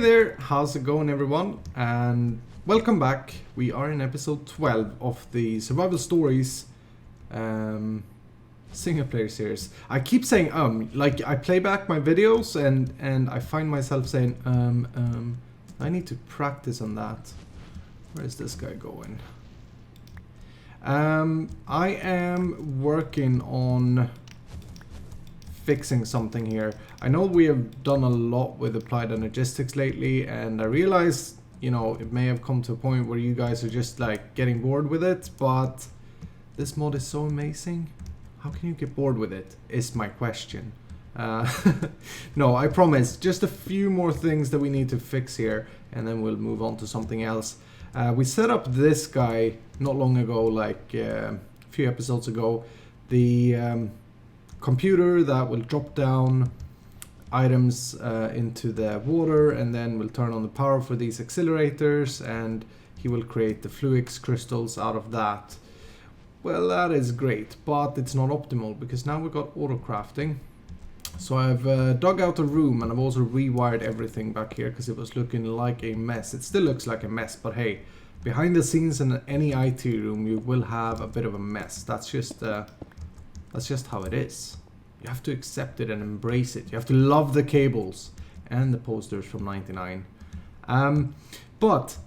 there, how's it going everyone, and welcome back. We are in episode 12 of the Survival Stories single player series. I keep saying like I play back my videos and I find myself saying I need to practice on that. Where is this guy going? I am working on fixing something here. I know we have done a lot with Applied Energistics lately, and I realize, you know, it may have come to a point where you guys are just like getting bored with it, but this mod is so amazing. How can you get bored with it, is my question. No, I promise, just a few more things that we need to fix here, and then we'll move on to something else. We set up this guy not long ago, like a few episodes ago. The computer that will drop down items into the water, and then will turn on the power for these accelerators, and he will create the fluix crystals out of that. Well, that is great, but it's not optimal because now we've got auto crafting. So I've dug out a room, and I've also rewired everything back here because it was looking like a mess. It still looks like a mess, but hey, behind the scenes in any IT room you will have a bit of a mess. That's just how it is. You have to accept it and embrace it. You have to love the cables and the posters from '99. But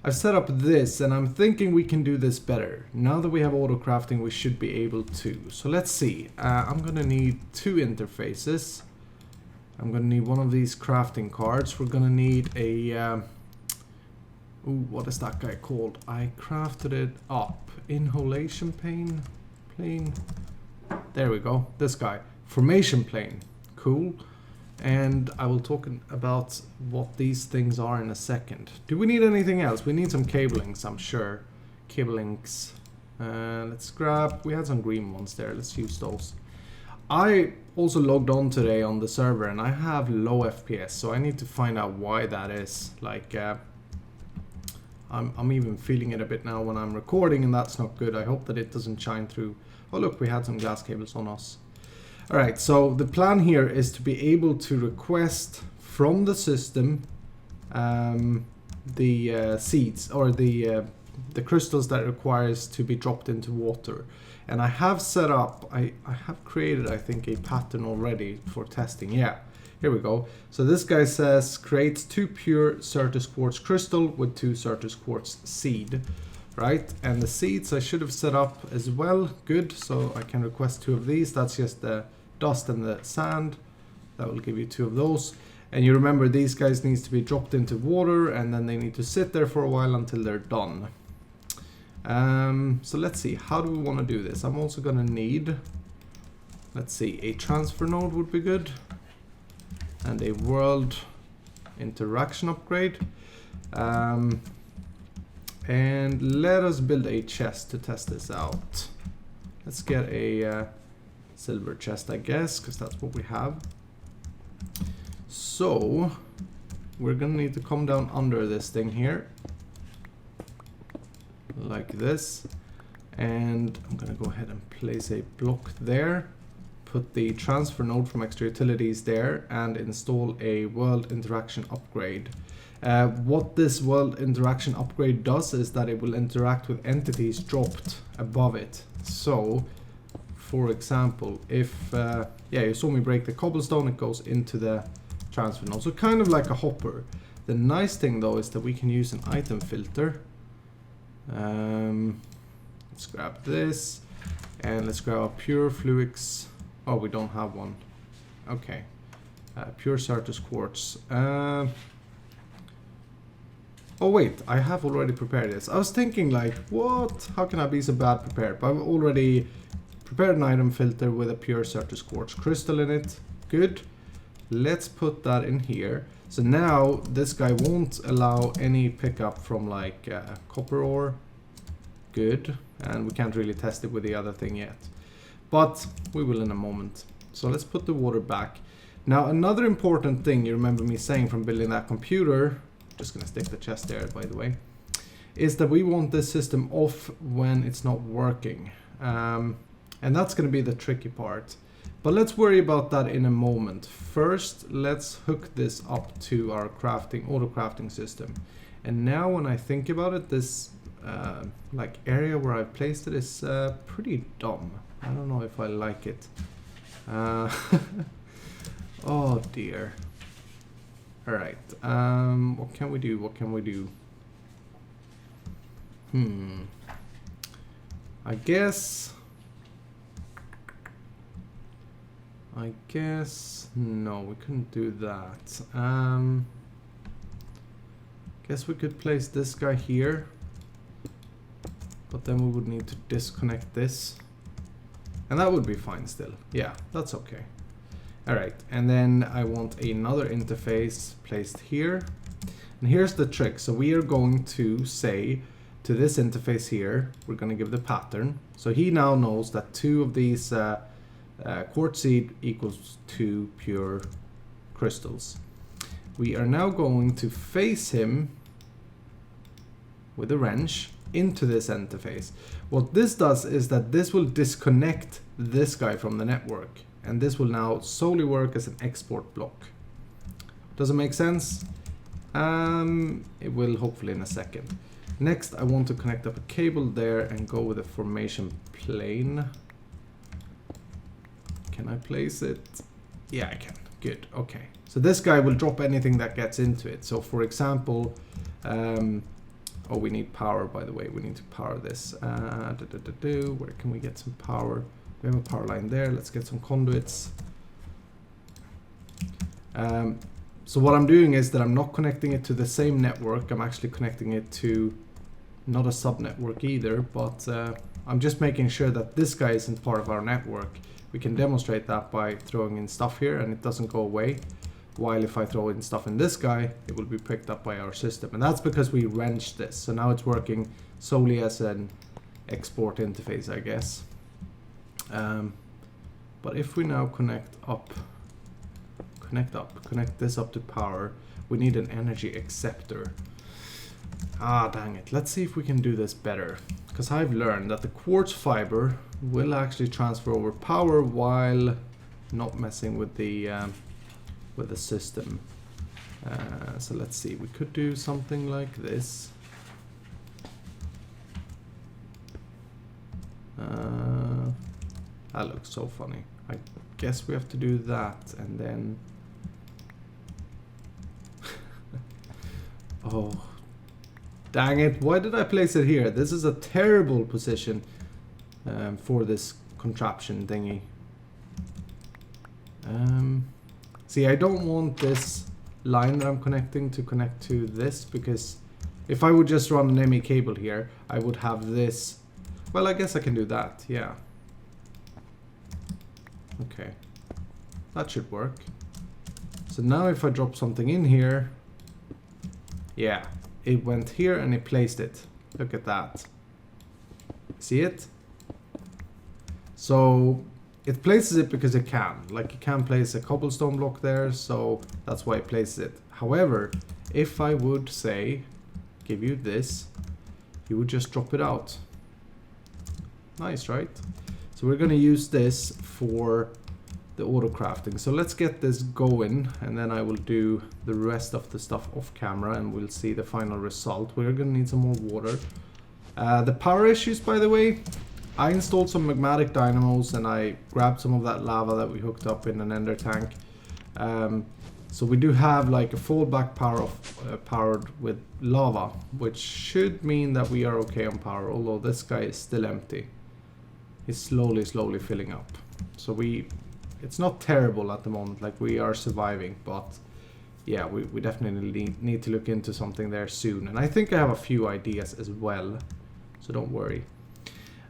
I've set up this, and I'm thinking we can do this better. Now that we have auto crafting, we should be able to. So let's see. I'm gonna need 2 interfaces. I'm gonna need one of these crafting cards. We're gonna need a ooh, what is that guy called? I crafted it up. Inhalation plane. There we go. This guy. Formation plane. Cool. And I will talk about what these things are in a second. Do we need anything else? We need some cablings, I'm sure. Cablings. Let's grab... We had some green ones there. Let's use those. I also logged on today on the server, and I have low FPS, so I need to find out why that is. Like, I'm even feeling it a bit now when I'm recording, and that's not good. I hope that it doesn't shine through. Oh look, we had some glass cables on us. Alright, so the plan here is to be able to request from the system the seeds, or the crystals that it requires to be dropped into water. And I have set up, I have created, I think, a pattern already for testing. Yeah, here we go. So this guy says creates 2 pure Certus quartz crystal with 2 Certus quartz seed. Right, and the seeds I should have set up as well. Good, so I can request 2 of these. That's just the dust and the sand. That will give you 2 of those. And you remember, these guys needs to be dropped into water, and then they need to sit there for a while until they're done. So let's see, how do we want to do this? I'm also gonna need, let's see, a transfer node would be good, and a world interaction upgrade. And let us build a chest to test this out. Let's get a silver chest, I guess, because that's what we have. So we're gonna need to come down under this thing here, like this. And I'm gonna go ahead and place a block there, put the transfer node from extra utilities there, and install a world interaction upgrade. What this world interaction upgrade does is that it will interact with entities dropped above it. So, for example, if yeah, you saw me break the cobblestone, it goes into the transfer node. So kind of like a hopper. The nice thing though is that we can use an item filter. Let's grab this, and let's grab a pure fluix. Oh, we don't have one. Okay, pure Certus quartz. Oh wait, I have already prepared this. I was thinking like, what? How can I be so bad prepared? But I've already prepared an item filter with a pure Certus quartz crystal in it. Good. Let's put that in here. So now this guy won't allow any pickup from like copper ore. Good. And we can't really test it with the other thing yet, but we will in a moment. So let's put the water back. Now another important thing you remember me saying from building that computer, just gonna stick the chest there by the way, is that we want this system off when it's not working. And that's gonna be the tricky part. But let's worry about that in a moment. First, let's hook this up to our auto crafting system. And now when I think about it, this like area where I've placed it is pretty dumb. I don't know if I like it. Oh dear. All right. What can we do? What can we do? I guess no, we couldn't do that. Guess we could place this guy here, but then we would need to disconnect this, and that would be fine still. Yeah, that's okay. All right, and then I want another interface placed here, and here's the trick. So we are going to say to this interface here, we're going to give the pattern. So he now knows that 2 of these quartz seed equals 2 pure crystals. We are now going to face him with a wrench into this interface. What this does is that this will disconnect this guy from the network, and this will now solely work as an export block. Does it make sense? It will hopefully in a second. Next, I want to connect up a cable there and go with a formation plane. Can I place it? Yeah, I can. Good. Okay. So this guy will drop anything that gets into it. So for example, oh, we need power, by the way. We need to power this. Where can we get some power? We have a power line there. Let's get some conduits. So what I'm doing is that I'm not connecting it to the same network. I'm actually connecting it to not a sub-network either, but I'm just making sure that this guy isn't part of our network. We can demonstrate that by throwing in stuff here and it doesn't go away. While if I throw in stuff in this guy, it will be picked up by our system. And that's because we wrenched this. So now it's working solely as an export interface, I guess. But if we now connect this up to power, we need an energy acceptor. Ah, dang it. Let's see if we can do this better. Because I've learned that the quartz fiber will actually transfer over power while not messing with the system. So let's see. We could do something like this. That looks so funny. I guess we have to do that and then... Oh, dang it. Why did I place it here? This is a terrible position for this contraption thingy. See, I don't want this line that I'm connecting to connect to this, because if I would just run an ME cable here, I would have this. Well, I guess I can do that, yeah. Okay, that should work. So now if I drop something in here, yeah, it went here and it placed it. Look at that. See it? So it places it because it can. Like, it can place a cobblestone block there, so that's why it places it. However, if I would say, give you this, you would just drop it out. Nice, right? So we're gonna use this for the auto crafting. So let's get this going, and then I will do the rest of the stuff off camera and we'll see the final result. We're gonna need some more water. The power issues, by the way, I installed some magmatic dynamos and I grabbed some of that lava that we hooked up in an ender tank. So we do have like a fallback power of powered with lava, which should mean that we are okay on power, although this guy is still empty. It's slowly filling up. So it's not terrible at the moment, like we are surviving, but yeah, we definitely need to look into something there soon. And I think I have a few ideas as well, so don't worry.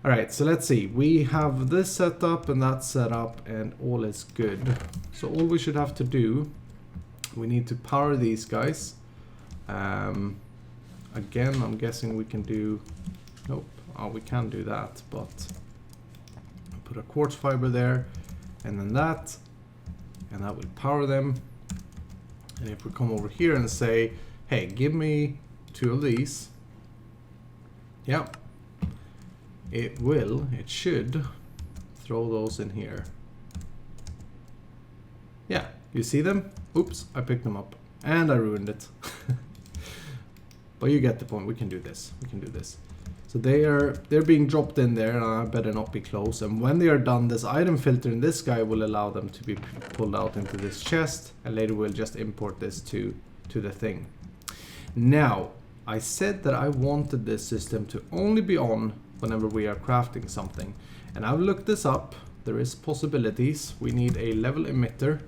All right, so let's see. We have this set up and that set up and all is good. So all we should have to do, we need to power these guys. Again, I'm guessing we can do, nope, oh, we can do that, but put a quartz fiber there and then that, and that will power them. And if we come over here and say, hey, give me 2 of these, yep, it should throw those in here. Yeah, you see them? Oops, I picked them up. And I ruined it. But you get the point. We can do this. We can do this. So they're being dropped in there, and I better not be close. And when they are done, this item filter in this guy will allow them to be pulled out into this chest. And later we'll just import this to the thing. Now, I said that I wanted this system to only be on whenever we are crafting something. And I've looked this up. There is possibilities. We need a level emitter.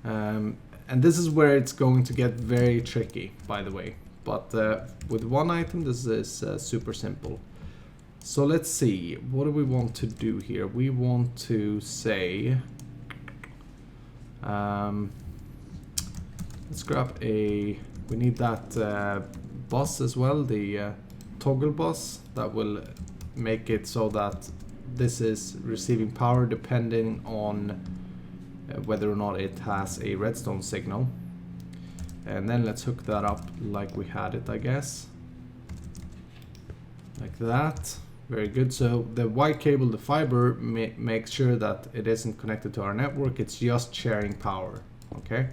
And this is where it's going to get very tricky, by the way. But with one item, this is super simple. So let's see. What do we want to do here? We want to say... let's grab a... We need that bus as well, the toggle bus. That will make it so that this is receiving power depending on whether or not it has a redstone signal. And then let's hook that up like we had it, I guess. Like that. Very good. So the white cable, the fiber, makes sure that it isn't connected to our network. It's just sharing power. Okay.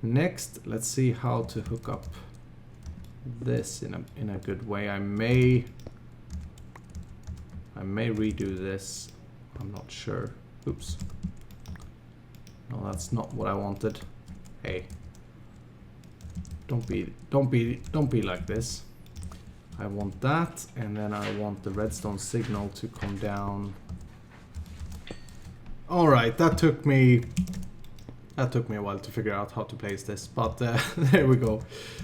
Next, let's see how to hook up this in a good way. I may redo this. I'm not sure. Oops. No, that's not what I wanted. Hey. Don't be like this. I want that, and then I want the redstone signal to come down. All right, that took me a while to figure out how to place this, but there we go.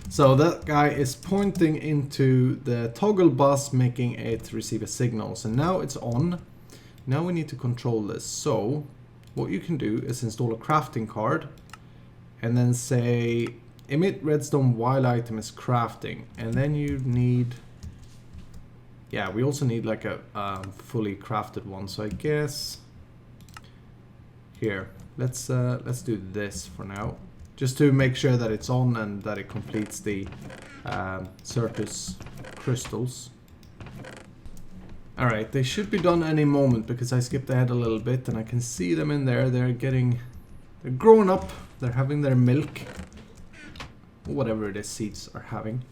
So that guy is pointing into the toggle bus, making it receive a signal. So now it's on. Now we need to control this. So what you can do is install a crafting card and then say emit redstone while item is crafting. And then you need, yeah, we also need like a fully crafted one. So I guess here, let's do this for now, just to make sure that it's on and that it completes the circus crystals. All right, they should be done any moment because I skipped ahead a little bit and I can see them in there. They're growing up. They're having their milk, whatever it is seeds are having.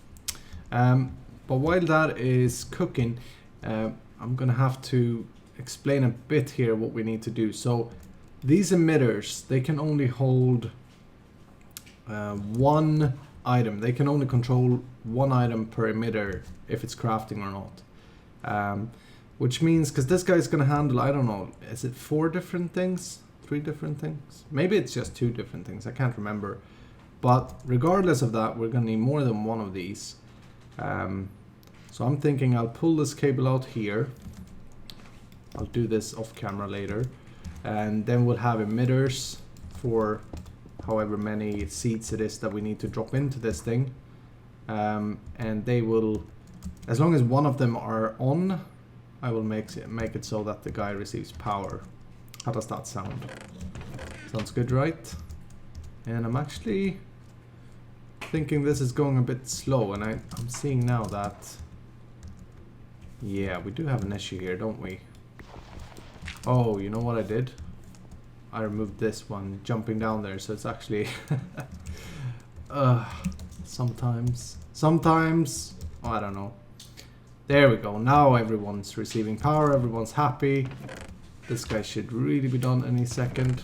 But while that is cooking, I'm gonna have to explain a bit here what we need to do. So these emitters, they can only hold one item. They can only control one item per emitter if it's crafting or not. Which means, because this guy's going to handle, I don't know, is it 4 different things? 3 different things? Maybe it's just 2 different things. I can't remember. But regardless of that, we're going to need more than one of these. So I'm thinking I'll pull this cable out here. I'll do this off camera later. And then we'll have emitters for however many seeds it is that we need to drop into this thing. And they will, as long as one of them are on, I will make it so that the guy receives power. How does that sound? Sounds good, right? And I'm actually thinking this is going a bit slow, and I'm seeing now that, yeah, we do have an issue here, don't we? Oh, you know what I did? I removed this one jumping down there, so it's actually sometimes, oh, I don't know. There we go. Now everyone's receiving power, everyone's happy. This guy should really be done any second.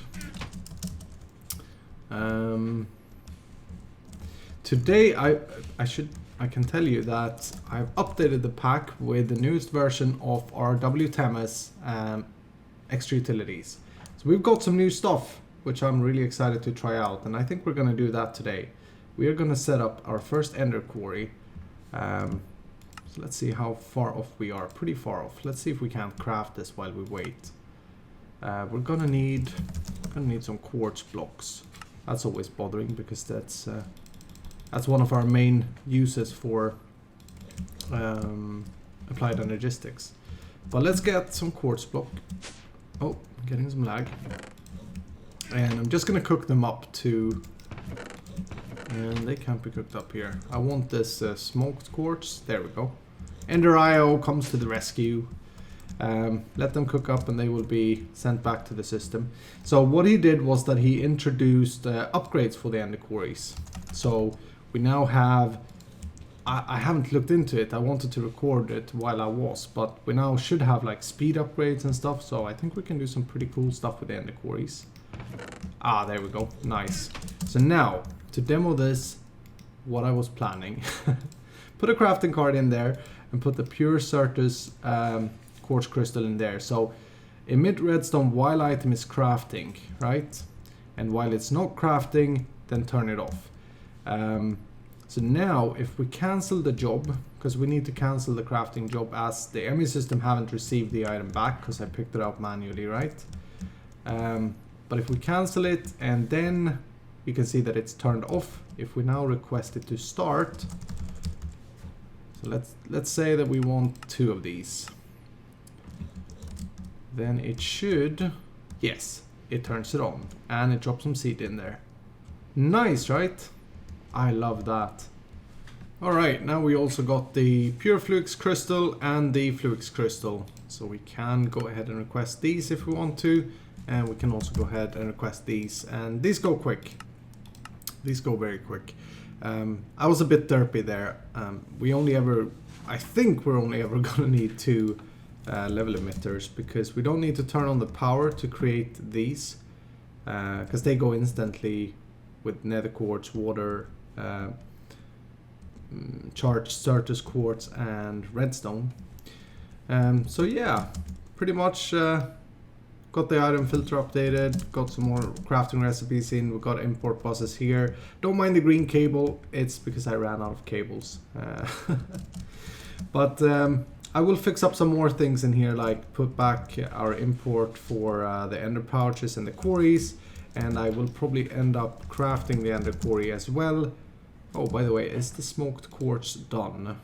Today I can tell you that I've updated the pack with the newest version of RWTema's extra utilities. So we've got some new stuff which I'm really excited to try out, and I think we're gonna do that today. We are gonna set up our first Ender Quarry. So let's see how far off we are. Pretty far off. Let's see if we can't craft this while we wait. We're gonna need some quartz blocks. That's always bothering because that's one of our main uses for Applied Energistics. But let's get some quartz block. Oh, getting some lag. And I'm just gonna cook them up to. And they can't be cooked up here. I want this smoked quartz. There we go. EnderIO comes to the rescue. Let them cook up and they will be sent back to the system. So what he did was that he introduced upgrades for the Ender Quarries. So we now have, I haven't looked into it, I wanted to record it while I was, but we now should have like speed upgrades and stuff, so I think we can do some pretty cool stuff with the Ender Quarries. Ah, there we go, nice. So now, to demo this, what I was planning, put a crafting card in there and put the pure Certus quartz crystal in there. So emit redstone while item is crafting, right? And while it's not crafting, then turn it off. So now if we cancel the job, because we need to cancel the crafting job as the ME system haven't received the item back because I picked it up manually, right? But if we cancel it and then you can see that it's turned off. If we now request it to start, so let's say that we want 2 of these. Then it should, yes, it turns it on and it drops some seed in there. Nice, right? I love that. Alright, now we also got the pure Fluix crystal and the Fluix crystal. So we can go ahead and request these if we want to. And we can also go ahead and request these. And these go quick. These go very quick. I was a bit derpy there. I think we're only ever gonna need 2 level emitters, because we don't need to turn on the power to create these. Because they go instantly with nether quartz, water, charged Certus quartz and redstone. So yeah, pretty much got the item filter updated, got some more crafting recipes in, we got import buses here. Don't mind the green cable, it's because I ran out of cables. But I will fix up some more things in here, like put back our import for the ender pouches and the quarries, and I will probably end up crafting the ender quarry as well. Oh, by the way, is the smoked quartz done?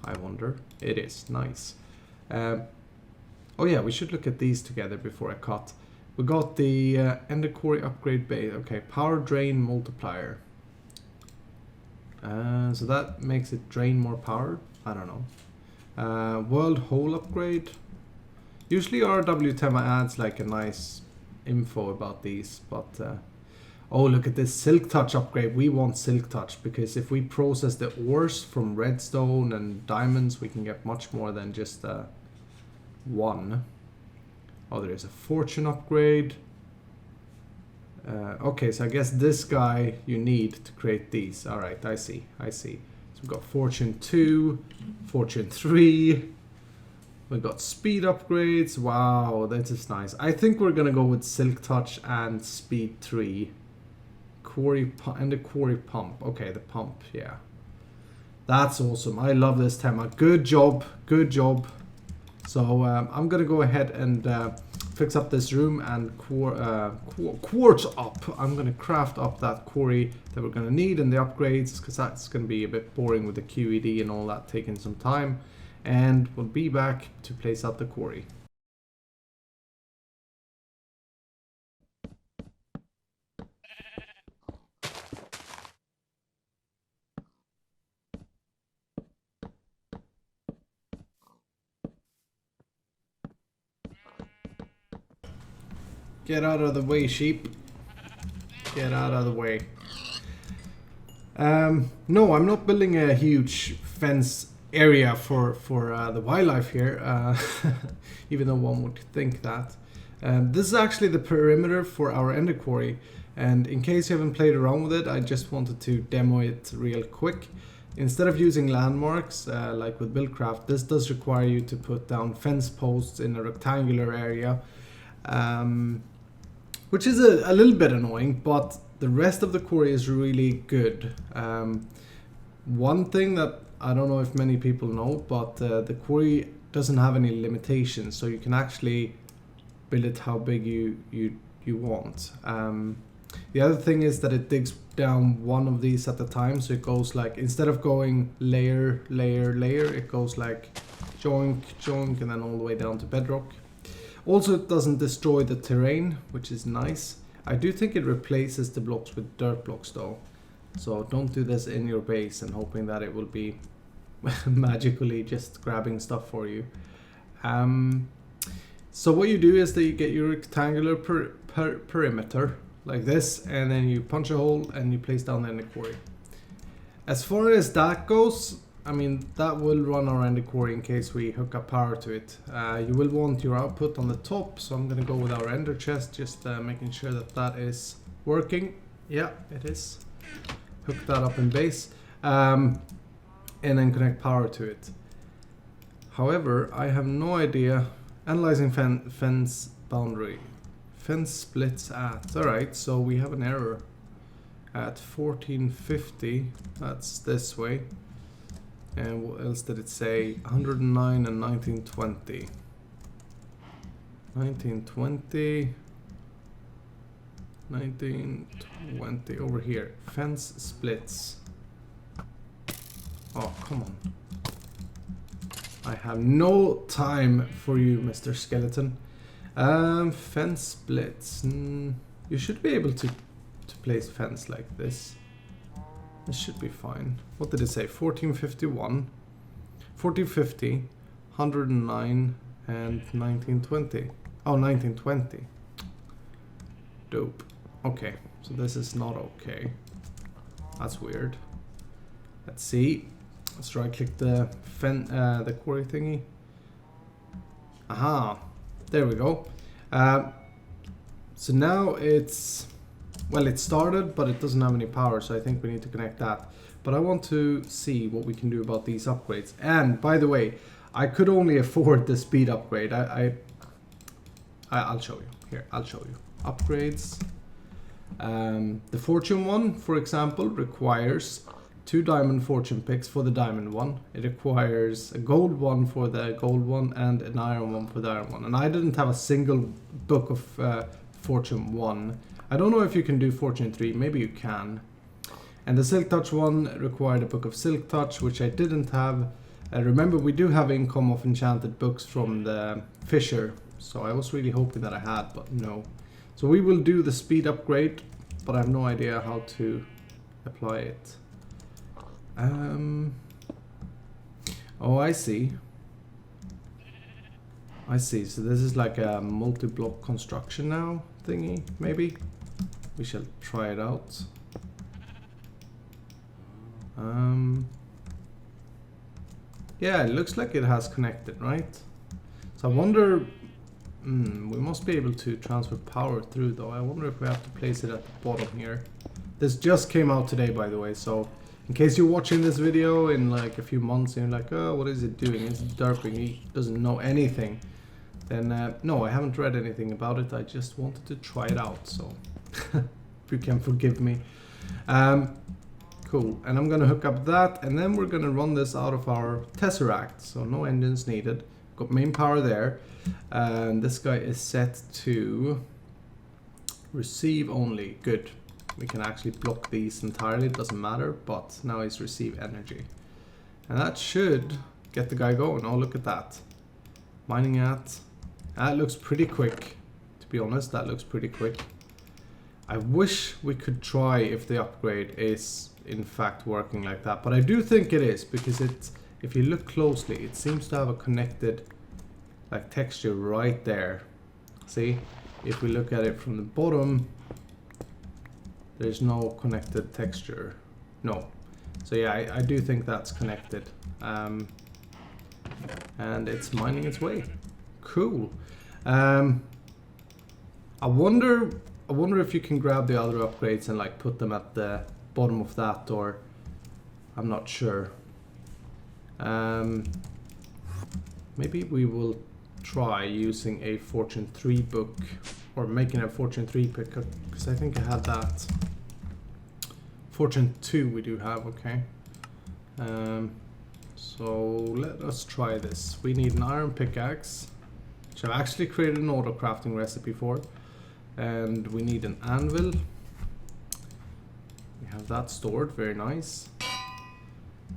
I wonder. It is, nice. Oh yeah, we should look at these together before I cut. We got the ender quarry upgrade base. Okay, power drain multiplier. So that makes it drain more power? I don't know. World hole upgrade. Usually RWTema adds like a nice info about these, but oh, look at this Silk Touch upgrade. We want Silk Touch because if we process the ores from redstone and diamonds, we can get much more than just 1. Oh, there's a fortune upgrade. Okay, so I guess this guy you need to create these. All right, I see. So we've got fortune 2, fortune 3. We've got speed upgrades. Wow, that is nice. I think we're gonna go with Silk Touch and speed 3. Quarry and the quarry pump. Okay, the pump, yeah. That's awesome. I love this tema. Good job, good job. So I'm gonna go ahead and fix up this room and quartz up. I'm gonna craft up that quarry that we're gonna need and the upgrades, because that's gonna be a bit boring with the QED and all that taking some time. And we'll be back to place out the quarry. Get out of the way, sheep. Get out of the way. No, I'm not building a huge fence area for the wildlife here, even though one would think that. This is actually the perimeter for our ender quarry, and in case you haven't played around with it, I just wanted to demo it real quick. Instead of using landmarks like with Buildcraft, this does require you to put down fence posts in a rectangular area, which is a little bit annoying, but the rest of the quarry is really good. One thing that I don't know if many people know, but the quarry doesn't have any limitations, so you can actually build it how big you want. The other thing is that it digs down one of these at a time, so it goes like, instead of going layer, layer, layer, it goes like joink, joink, and then all the way down to bedrock. Also, it doesn't destroy the terrain, which is nice. I do think it replaces the blocks with dirt blocks though. So don't do this in your base and hoping that it will be magically just grabbing stuff for you. So what you do is that you get your rectangular perimeter like this, and then you punch a hole and you place down the ender quarry. As far as that goes, I mean, that will run our ender quarry in case we hook up power to it. You will want your output on the top, so I'm gonna go with our ender chest, just making sure that that is working. Yeah, it is. Hook that up in base, and then connect power to it. However, I have no idea. Analyzing fence boundary. Fence splits at. Alright, so we have an error at 1450. That's this way. And what else did it say? 109 and 1920. 1920. 1920 over here. Fence splits. Oh, come on. I have no time for you, Mr. Skeleton. Fence splits. You should be able to place fence like this. This should be fine. What did it say? 1451, 1450, 109, and 1920. Oh, 1920. Dope. Okay, so this is not okay. That's weird. Let's see. Let's right click the quarry thingy. Aha, there we go. So now it's, well, it started, but it doesn't have any power, so I think we need to connect that. But I want to see what we can do about these upgrades. And by the way, I could only afford the speed upgrade. I'll show you. Here, I'll show you. Upgrades. The fortune one, for example, requires 2 diamond fortune picks for the diamond one. It requires a gold one for the gold one and an iron one for the iron one. And I didn't have a single book of fortune 1. I don't know if you can do fortune 3, maybe you can. And the silk touch one required a book of silk touch, which I didn't have. Remember, we do have income of enchanted books from the fisher, so I was really hoping that I had, but no. So we will do the speed upgrade, but I have no idea how to apply it. Oh, I see. I see. So this is like a multi-block construction now thingy, maybe. We shall try it out. Yeah, it looks like it has connected, right? So I wonder, we must be able to transfer power through though. I wonder if we have to place it at the bottom here. This just came out today, by the way, so in case you're watching this video in like a few months and you're like, oh, what is it doing? It's derping, he doesn't know anything. Then, no, I haven't read anything about it. I just wanted to try it out, so if you can forgive me. Cool, and I'm gonna hook up that, and then we're gonna run this out of our Tesseract, so no engines needed. Got main power there, and this guy is set to receive only. Good. We can actually block these entirely, it doesn't matter, but now he's receive energy. And that should get the guy going. Oh, look at that. Mining at, that looks pretty quick, to be honest, that looks pretty quick. I wish we could try if the upgrade is in fact working like that, but I do think it is, because it's, if you look closely, it seems to have a connected like texture right there. See, if we look at it from the bottom, there's no connected texture. No. So yeah, I do think that's connected. And it's mining its way. Cool. I wonder if you can grab the other upgrades and like put them at the bottom of that, or I'm not sure. Maybe we will try using a Fortune 3 book, or making a Fortune 3 pick, because I think I had that. Fortune 2 we do have, okay. So let us try this. We need an iron pickaxe, which I've actually created an auto crafting recipe for. And we need an anvil. We have that stored, very nice.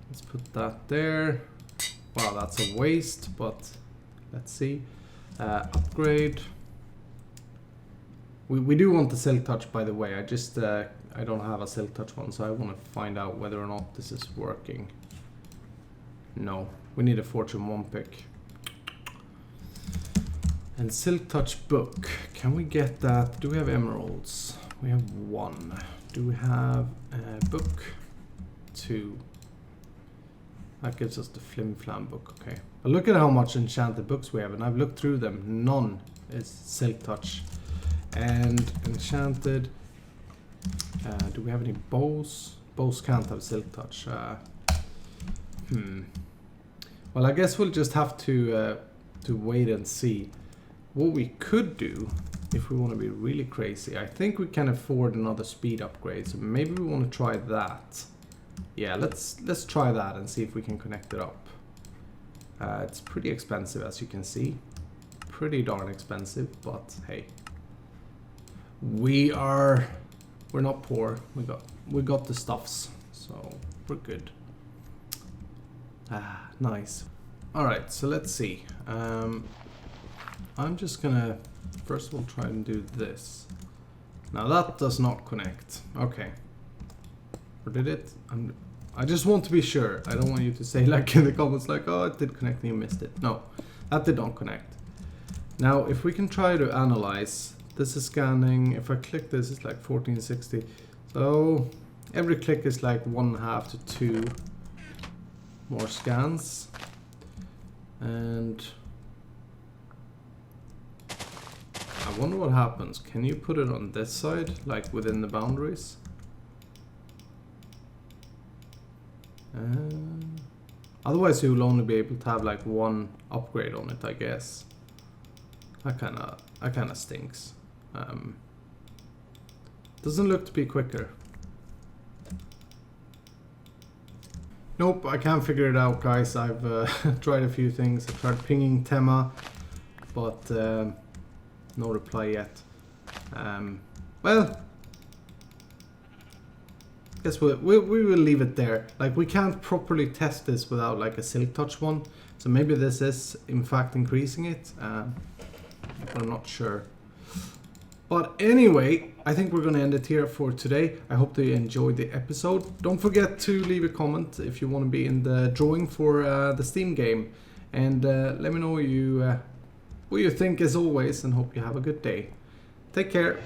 Let's put that there. Wow, that's a waste, but let's see. Upgrade. We do want the silk touch, by the way. I just I don't have a silk touch one, so I want to find out whether or not this is working. No, we need a Fortune 1 pick. And Silk Touch book. Can we get that? Do we have emeralds? We have 1. Do we have a book? 2. That gives us the Flim Flam book, okay. But look at how much enchanted books we have, and I've looked through them. None is Silk Touch. And enchanted. Do we have any bows? Bows can't have Silk Touch. Well, I guess we'll just have to wait and see. What we could do, if we want to be really crazy, I think we can afford another speed upgrade, so maybe we want to try that. Yeah, let's try that and see if we can connect it up. It's pretty expensive, as you can see. Pretty darn expensive, but hey. We're not poor. We got the stuffs, so we're good. Nice. Alright, so let's see. I'm just gonna first of all try and do this. Now that does not connect. Okay. Or did it? I just want to be sure. I don't want you to say like in the comments like, oh, it did connect and you missed it. No, that did not connect. Now if we can try to analyze, this is scanning. If I click this, it's like 1460. So every click is like 1.5 to 2 more scans. And I wonder what happens. Can you put it on this side, like within the boundaries? Otherwise you'll only be able to have like 1 upgrade on it, I guess. That kinda stinks. Doesn't look to be quicker. Nope, I can't figure it out, guys. I've tried a few things. I tried pinging Tema, but no reply yet. Well, guess we will leave it there. Like, we can't properly test this without like a Silk Touch one, so maybe this is in fact increasing it. But I'm not sure. But anyway, I think we're going to end it here for today. I hope that you enjoyed the episode. Don't forget to leave a comment if you want to be in the drawing for the Steam game. And let me know what you think as always, and hope you have a good day. Take care.